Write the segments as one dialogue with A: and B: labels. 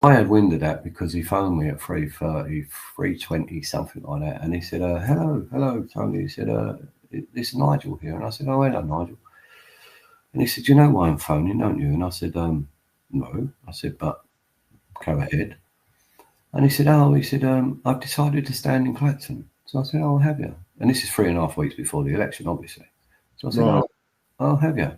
A: I had wind of that because he phoned me at 3:30, 3:20, something like that. And he said, hello, Tony. He said, this is Nigel here. And I said, oh, hello, Nigel. And he said, you know why I'm phoning, don't you? And I said, no. I said, but go ahead. And he said, I've decided to stand in Clacton. So I said, oh, have you? And this is 3.5 weeks before the election, obviously. So I said,
B: Right.
A: oh, have you?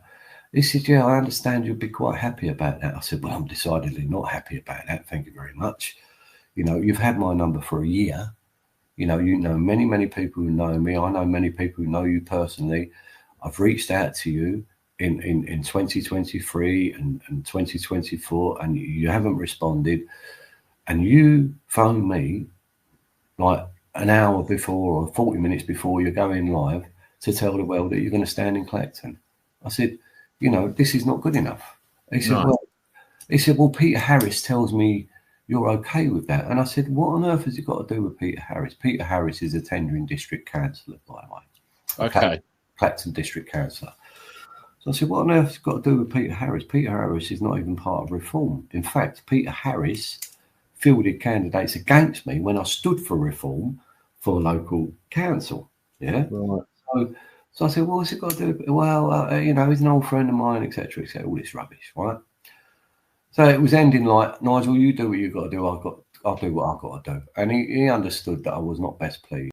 A: He said, yeah, I understand you'd be quite happy about that. I said, well, I'm decidedly not happy about that. Thank you very much. You know, you've had my number for a year. You know many, many people who know me. I know many people who know you personally. I've reached out to you in 2023 and 2024, and you haven't responded. And you phone me like an hour before or 40 minutes before you're going live to tell the world that you're going to stand in Clacton. I said, you know, this is not good enough. He said, well, Peter Harris tells me you're okay with that. And I said, what on earth has it got to do with Peter Harris? Peter Harris is a tendering district councillor, by the way.
B: Okay.
A: Clacton district councillor. So I said, what on earth has it got to do with Peter Harris? Peter Harris is not even part of Reform. In fact, Peter Harris fielded candidates against me when I stood for Reform for local council. Yeah.
B: Right.
A: So I said, well, what's it got to do? Well, you know, he's an old friend of mine, etc., etc. All this rubbish, right? So it was ending like, Nigel, you do what you got to do. I'll do what I've got to do. And he understood that I was not best pleased.